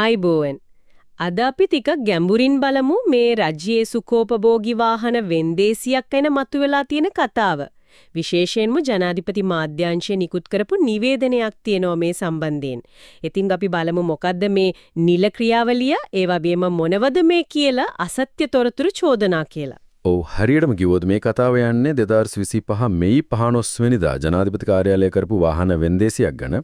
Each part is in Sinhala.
ආයිබෝවන්. අද අපි ටිකක් ගැඹුරින් බලමු මේ රජයේ සුඛෝපභෝගී වාහන වෙන්දේසියක් ගැන මතුවලා තියෙන කතාව. විශේෂයෙන්ම ජනාධිපති මාධ්‍යාංශය නිකුත් කරපු නිවේදනයක් තියෙනවා මේ සම්බන්ධයෙන්. ඉතින් අපි බලමු මොකද්ද මේ නිල ක්‍රියාවලිය, ඒ වගේම මොනවද මේ කියලා අසත්‍ය තොරතුරු චෝදනා කියලා. ඔව් හරියටම කිව්වොත් මේ කතාව යන්නේ 2025 මෙයි 15 වෙනිදා ජනාධිපති කාර්යාලය කරපු වාහන වෙන්දේසියක් ගැන.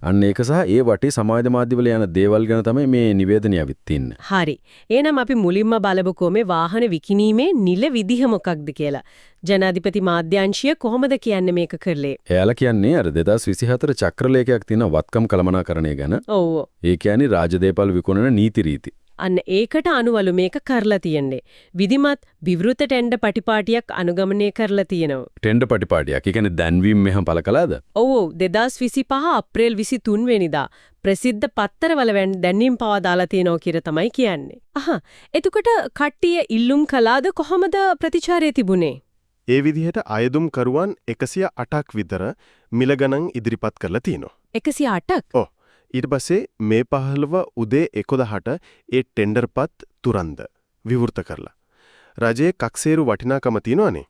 අන්න ඒක සහ ඒ වටේ සමාජ මාධ්‍යවල යන දේවල් ගැන තමයි මේ නිවේදනය අවිත් තින්නේ. හරි. එහෙනම් අපි මුලින්ම බලමුකෝ මේ වාහන විකිණීමේ නිල විදිහ මොකක්ද කියලා. ජනාධිපති මාධ්‍යාංශය කොහොමද කියන්නේ මේක කරලේ? එයාලා කියන්නේ අර 2024 චක්‍රලේඛයක් තියෙන වත්කම් කළමනාකරණය ගැන. ඔව්. ඒ කියන්නේ රාජදේපල් විකුණන නීති රීති. අන්න ඒකට අනුවලු මේක කරලා තියෙන්නේ. විධිමත් විවෘත ටෙන්ඩර් පටිපාටියක් අනුගමනය කරලා තියෙනවා. ටෙන්ඩර් පටිපාටියක්. ඒ කියන්නේ දැන්වීම මෙහම පළ කළාද? ඔව් 2025 අප්‍රේල් 23 වෙනිදා ප්‍රසිද්ධ පත්තරවල දැන්වීම පවා දාලා තියෙනවා කියලා තමයි කියන්නේ. එතකොට කට්ටිය ඉල්ලුම් කළාද කොහොමද ප්‍රතිචාරය තිබුණේ? ඒ විදිහට අයදුම් කරුවන් 108ක් විතර මිල ගණන් ඉදිරිපත් කරලා තිනවා. 108ක්? ඔව්. ඊට පස්සේ මේ 15 උදේ 11ට ඒ ටෙන්ඩර්පත් තුරන්ද විවෘත කරලා. රජයේ කක්සේරු වටිනාකම තියෙනවනේ.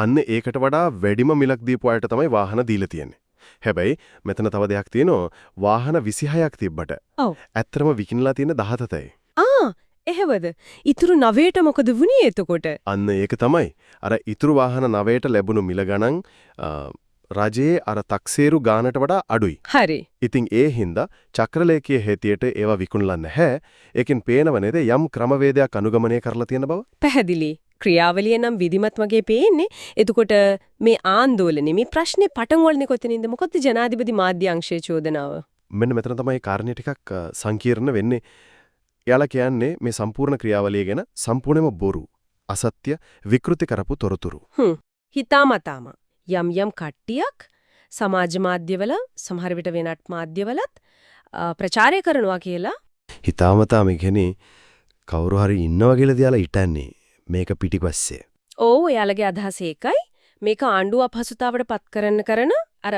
අන්න ඒකට වඩා වැඩිම මිලක් දීපු අයට තමයි වාහන දීලා තියෙන්නේ. හැබැයි මෙතන තව දෙයක් තියෙනවා. වාහන 26ක් තිබ්බට. ඔව්. ඇත්තටම විකිනලා තියෙන 17යි. එහෙවද? ඉතුරු 9ට මොකද වුනේ එතකොට? අන්න ඒක තමයි. අර ඉතුරු වාහන 9ට ලැබුණු මිල ගණන් රජයේ අර තක්සේරු ගානට වඩා අඩුයි. හරි. ඉතින් ඒ හින්දා චක්‍රලේඛයේ හැටියට ඒවා විකුණලා නැහැ. ඒකෙන් පේනව නේද යම් ක්‍රමවේදයක් අනුගමනය කරලා තියෙන බව? පැහැදිලි. ක්‍රියාවලිය නම් විධිමත් වගේ පේන්නේ. එතකොට මේ ආందోලනේ මේ ප්‍රශ්නේ පටන් වලනේ කොතනින්ද? මොකද ජනාධිපති මාධ්‍යාංශයේ චෝදනාව. මෙන්න මෙතන තමයි කාරණේ ටිකක් සංකීර්ණ වෙන්නේ. එයාලා කියන්නේ මේ සම්පූර්ණ ක්‍රියාවලිය ගැන සම්පූර්ණයෙන්ම බොරු, අසත්‍ය, විකෘති කරපු තොරතුරු. හිතාමතාම යම් යම් කට්ටියක් සමාජ මාධ්‍යවල සමහර විට වෙනත් මාධ්‍යවලත් ප්‍රචාරය කරනවා කියලා හිතාමතාම කියන්නේ කවුරු හරි ඉන්නවා කියලා දියාලා හිටන්නේ මේක පිටිපස්සේ. ඔව් එයාලගේ අදහස ඒකයි. මේක ආණ්ඩුව අපහසුතාවට පත් කරන අර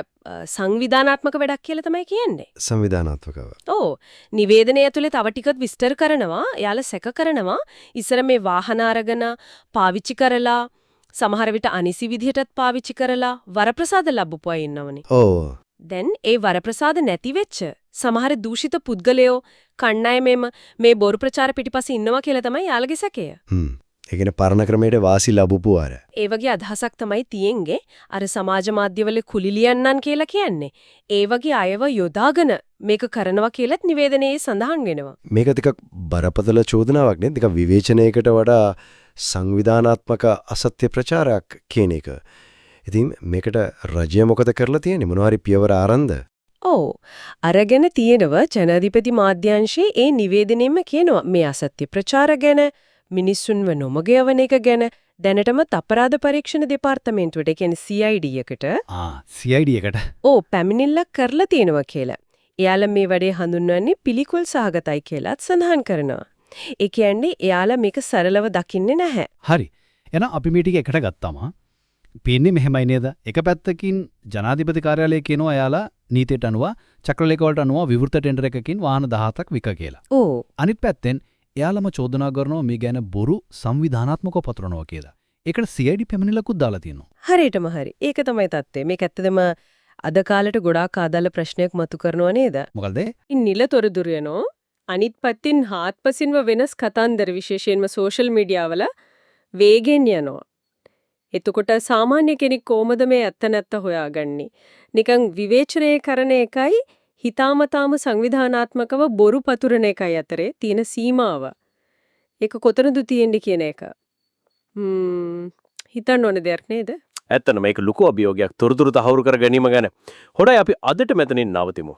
සංවිධානාත්මක වැඩක් කියලා තමයි කියන්නේ. සංවිධානාත්මකව. ඔව්. නිවේදනය ඇතුලේ තව ටිකක් විස්තර කරනවා. එයාලා සැක කරනවා. ඉස්සර මේ වාහන අරගෙන පාවිච්චි කරලා සමහර විට අනිසි විදිහටත් පාවිච්චි කරලා වරප්‍රසාද ලැබුපුවා ඉන්නවනේ. ඔව්. දැන් ඒ වරප්‍රසාද නැති වෙච්ච සමහර දූෂිත පුද්ගලයෝ කණ්ණායමෙම මේ බොරු ප්‍රචාර පිටිපස්සේ ඉන්නවා කියලා තමයි යාළගේ සැකය. ඒ කියන්නේ පරණ ක්‍රමයට වාසි ලැබුපු අර. ඒ වගේ අදහසක් තමයි තියෙන්නේ. අර සමාජ මාධ්‍යවල කුලිලියන්නන් කියලා කියන්නේ. ඒ වගේ අයව යොදාගෙන මේක කරනවා කියලත් නිවේදනයේ සඳහන් වෙනවා. මේක ටිකක් බරපතල චෝදනාවක් නේ. ටිකක් විවේචනයකට වඩා සංවිධානාත්මක අසත්‍ය ප්‍රචාරයක් කියන එක. ඉතින් මේකට රජය මොකද කරලා තියෙන්නේ? මොනවාරි පියවර ආරම්භද? ඔව්. අරගෙන තියෙනවා ජනාධිපති මාධ්‍යාංශයේ ඒ නිවේදනයෙම කියනවා මේ අසත්‍ය ප්‍රචාර ගැන, මිනිස්සුන්ව නොමග යවන එක ගැන දැනටමත් අපරාධ පරීක්ෂණ දෙපාර්තමේන්තුවට, ඒ කියන්නේ CID එකට CID එකට ඔව් පැමිණිල්ලක් කරලා තියෙනවා කියලා. එයාලා මේ වැඩේ හඳුන්වන්නේ පිළිකුල් සහගතයි කියලාත් සඳහන් කරනවා. ඒ කියන්නේ එයාලා මේක සරලව දකින්නේ නැහැ. හරි. එහෙනම් අපි මේ ටික එකට ගත්තාම පේන්නේ මෙහෙමයි නේද? එක පැත්තකින් ජනාධිපති කාර්යාලය කියනවා එයාලා නීතියට අනුව චක්‍රලේඛ වලට අනුව විවෘත ටෙන්ඩර් එකකින් වාහන 17ක් වික කියලා. ඕ. අනිත් පැත්තෙන් එයාලම චෝදනා කරනවා මේ ගැන බොරු සංවිධානාත්මකව පතුරනවා කියලා. ඒකට CID පැමිණිල්ලකුත් දාලා තියෙනවා. හරියටම හරි. ඒක තමයි தත්ත්වය. මේක ඇත්තදම අද කාලේට ගොඩාක් ආදාළ ප්‍රශ්නයක් මතු කරනවා නේද? මොකල්ද? නිලතොරතුරු යනෝ අනිත් පැත්තෙන් හාත්පසින්ම වෙනස් කතන්දර විශේෂයෙන්ම සෝෂල් මීඩියා වල වේගෙන් යනවා. එතකොට සාමාන්‍ය කෙනෙක් කොහොමද මේ ඇත්ත නැත්ත හොයාගන්නේ? නිකන් විවේචනය කරන එකයි හිතාමතාම සංවිධානාත්මකව බොරු පතුරන එකයි අතරේ තියෙන සීමාව. ඒක කොතනද තියෙන්නේ කියන එක. හිතන්න ඕන දෙයක් නේද? ඇත්තටම මේක ලুকু අභියෝගයක් තොරතුරු තහවුරු කර ගැනීම ගැන. හොඳයි අපි අදට මෙතනින් නවතිමු.